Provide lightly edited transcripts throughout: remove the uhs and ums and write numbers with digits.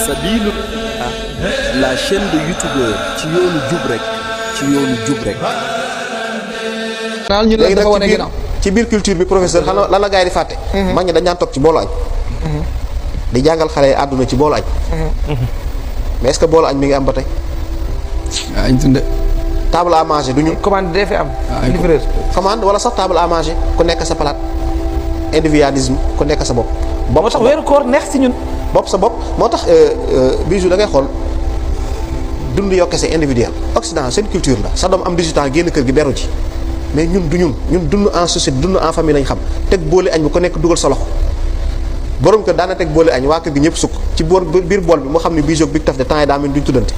Sabilu la chaîne de youtubeur ci yoonu jub rek léegi nag ci biir culture bi professeur xam lan la gars yi di fàtte. mag ñi dañ daan toog ci boolu añ. di jàngal xale yi àdduna ci boolu añ. mais est-ce que boolu añ mi ngi am ba tey. waaw ñu tunde. table à manger du ñu. commande dee fi am. livreur commande wala sax table à manger ku nekk sa palaat individualisme ku nekk sa bopp. moo tax weeru koor neex si ñun. bopp sa bopp moo tax bijou da ngay xool dund yow kese individuel. Occident seen culture la sa doom am 18 ans génn kër gi beru ci mais ñun du ñun dund en société dund en famille lañ xam teg booli añ bu ko nekk dugal sa loxo borom kër daana teg booli añ waa kër gi ñëpp sukk ci biir bool bi moo xam ne bijou ak Big Taf de temps yi daa mel duñ tuddante.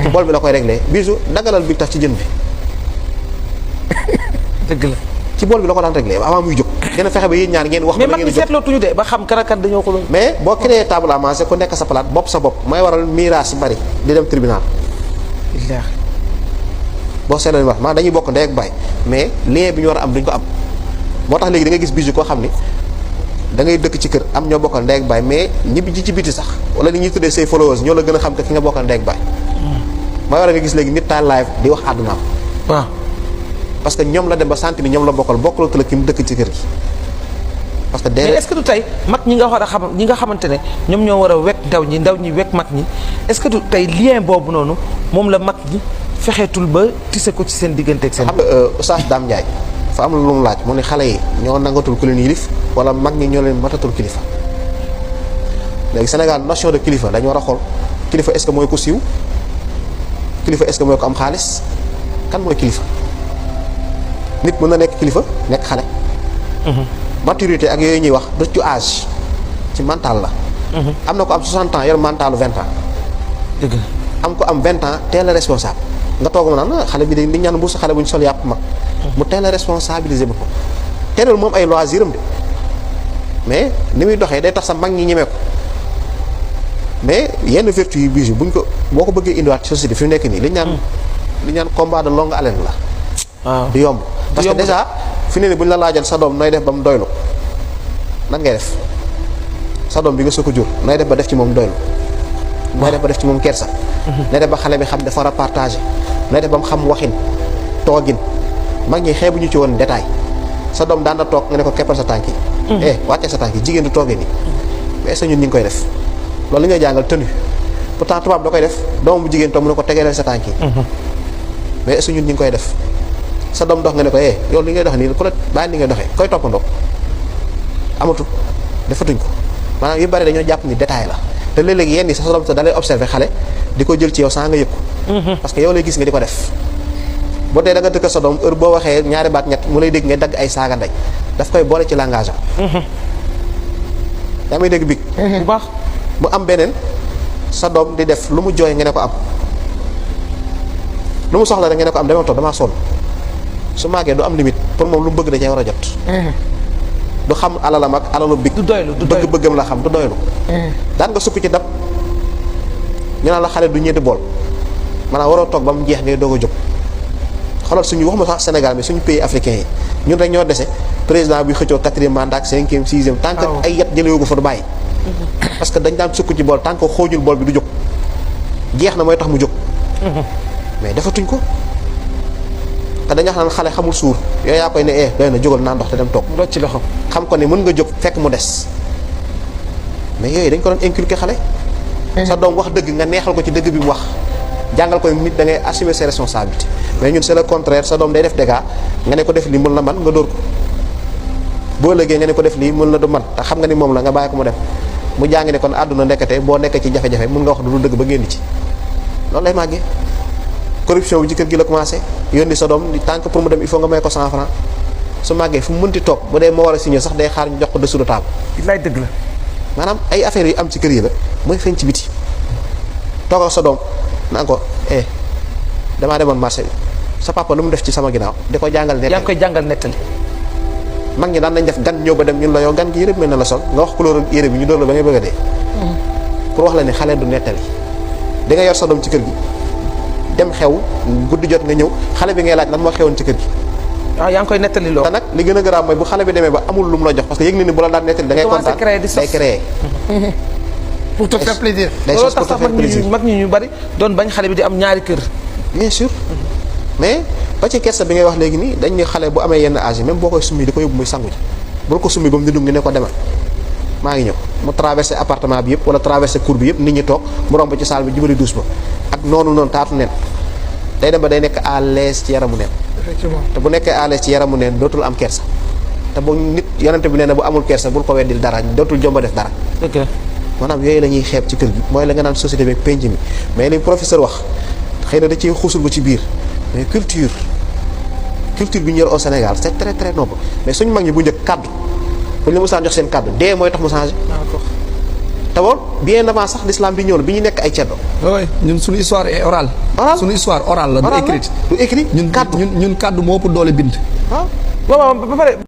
ci bool bi la koy réglé bijou dagalal Big Taf ci jën bi. dëgg la ci bool bi la ko daan réglé avant muy jóg. ngeen fexe ba yéen ñaar ngeen wax. mais mag ñi seetlootuñu de ba xam karakat dañoo ko. mais boo créé table à manger ku nekk sa palaat bopp sa bopp mooy waral miraas yi bari di dem tribunal. boo seetloo wax maanaam dañuy bokk ndey ak baay mais lien bi ñu war a am duñ ko am moo tax léegi da ngay gis bijou koo xam ni da ngay dëkk ci kër am ñoo bokkal ndey ak baay mais ñibbi ji ci biti sax wala li ñuy tuddee say followers ñoo la gën a xam que ki nga bokkal ndey ak baay. mooy waral nga gis léegi nit taal live di wax àddunaam. waaw parce que ñoom la dem ba sant ni ñoom la bokkal bokkalatu la ki mu dëkk ci kër gi. parce que mais est-ce que du tey mag ñi nga war a xam ñi nga xamante ne ñoom ñoo war a wekk ndaw ñi wekk mag ñi est-ce que du tey lien boobu noonu moom la mag ñi fexeetul ba tisse ko ci seen diggante ak seen. xam nga Oustaz Dame Ndiaye fa am lu mu laaj mu ne xale yi ñoo nangatul ku leen yilif wala mag ñi ñoo leen matatul kilifa léegi Sénégal notion de kilifa dañu war a xool kilifa est-ce que mooy ko siiw kilifa est-ce que mooy ko am xaalis kan mooy kilifa nit mën na nekk kilifa nekk xale. maturité ak yooyu ñuy wax du ci âge ci mental la. am na ko am 60 ans yor mentalu 20 ans. dëgg la am ko am 20 ans teel a responsable nga toog ma naan xale bi de li ñaan bu sa xale bu ñu sol yàpp mag. mu teel a responsabiliser boppam. teelal moom ay loisir am de mais ni muy doxee day tax sa mag ñi ñemee ko mais yenn vertu yu bijou buñ ko boo ko bëggee indiwaat ci société fi mu nekk nii li ñaan combat de longue haleine la. waaw du yomb parce que déjà fi ne ni bu ñu la laajal sa doom nooy def ba mu doylu nan ngay def sa doom bi nga soo ko jur nooy def ba def ci moom doylu nooy def ba def ci moom kersa nooy def ba xale bi xam dafa war a partager nooy def ba mu xam waxin toogin mag ñi xeebuñu ci woon détail sa doom daan na toog nga ne ko keppal sa tànk yi wàccee sa tànk yi jigéen du toogee nii mais est-ce que ñun ñu ngi koy def loolu li ngay jàngal tenue pourtant tubaab da koy def doom bu jigéen toog mu ne ko tegeeleel sa tànk yi mais est-ce que ñun ñu ngi koy def sa doom dox nga ne ko yow li ngay dox nii ku la bàyyi li ngay doxee koy toppandoo amatul defatuñ ko maanaam yu bari dañoo jàpp ni détail la te léeg-léeg yenn yi sa doom sa da lay observé xale di ko jël ci yow saa nga yëg ko parce que yow lay gis nga di ko def boo dee da nga dëkk sa doom heure boo waxee ñaari baat ñett mu lay dégg ngay dagg ay saaga ndey daf koy boole ci langage am yaa may dégg big bu baax mu am beneen sa doom di def lu mu jooy nga ne ko am lu mu soxla rek nga ne ko am dama toog damaa sonn su màggee du am limite pour moom lu mu bëgg da cee war a jot. du xam alalam ak alalu big. du doylu bëgg-bëggam la xam du doylu. daan nga sukk ci dab ñu naan la xale du ñeenti bool maanaam waroo toog ba mu jeex ngay doog a jóg xoolal suñu waxuma sax Sénégal mais suñu pays africain yi ñun rek ñoo dese président bi xëccoo 4e mandat ak 5e 6e. tant que ay yat jëlee ko fa du bàyyi. parce que dañ daan sukk ci bool tant que xoojul bool bi du jóg jeex na mooy tax mu jóg. mais defatuñ ko. te dañu xam ne xale xamul suur yooyu yaa koy ne doy na jógal naa ndox te dem toog. ndox ci loxo. xam ko ne mën nga jóg fekk mu des mais yooyu dañ ko doon inculquer xale. sa doom wax dëgg nga neexal ko ci dëgg bi mu wax jàngal ko nit da ngay assumer ses responsabilités mais ñun c'est le contraire sa doom day def dégâts nga ne ko def lii mën la man nga dóor ko boo lëggee nga ne ko def lii mën la du man te xam nga ni moom la nga bàyyi ko mu dem mu jàng ne kon àdduna ndekete boo nekkee ci jafe-jafe mën nga wax du dëgg ba ngeen di ci loolu lay màggee. corruption bi ci kër gi la commencé yónni sa doom tant que pour mu dem il faut nga may ko 100 francs su màggee fu mu mënti toog bu dee moo war a signé sax day xaar ñu jox ko dessous de table. lay dëgg la. maanaam ay affaires yu am ci kër yi la mooy feeñ ci biti toog ak sa doom naan ko damaa demoon marché bi sa papa lu mu def ci sama ginnaaw di ko jàngal nettali. yaa ngi koy jàngal nettali. mag ñi daan nañ def gan ñëw ba dem ñun la yow gan gi yére bi mel na la sol nga wax couleur yére bi ñu door la ba ngay bëgg a dee. pour wax la ne xale du nettali di nga yor sa doom ci kër gi. dem xew guddi jot nga ñëw xale bi ngay laaj lan moo xewoon ci kër gi waaw yaa ngi koy nettali loo. te nag li gën a garaaw mooy bu xale bi demee ba amul lu mu la jox parce que yëg na ni bu la daan nettali da ngay kontaan day créer pour te faire plaisir. day loolu sos pour tax te sax faire plaisir mag ñi ñu bari doon bañ xale bi di am ñaari kër. bien sûr mais ba ci kersa bi ngay wax léegi nii dañ ne xale bu amee yenn âge yi même boo koy summi di ko yóbbu muy sangu ji bul ko summi ba mu dindum ngi ne ko demal maa ngi ñëw mu traversé appartement bi yëpp wala traversé cour bi yëpp nit ñi toog mu romb ci salle bi jubali douche ba ak noonu taatu nen day dem ba day nekk à l'aise ci yaramu nen effectivement te bu nekkee à l'aise ci yaramu nen dootul am kersa te bu nit yonente bi nee na bu amul kersa bul ko weddil dara dootul jomba def dara dëgg la. maanaam yooyu la ñuy xeeb ci kër gi mooy la nga naan société bi ak penc mi mais li professeur wax xëy na da ciy xuusul ba ci biir mais culture bi ñu yor au Sénégal c'est très très noble mais suñu mag ñi bu njëkk kaddu bu ñu la mosaan jox seen kaddu dee mooy tax mu changé te woon bien avant sax l'islam bi ñëw na bi ñu nekk ay ceddo oui ñun suñu histoire est orale. suñu histoire orale la du écrite. du écrit ñun kaddu ñun kaddu moo ëpp doole bind. waaw waaw ba pare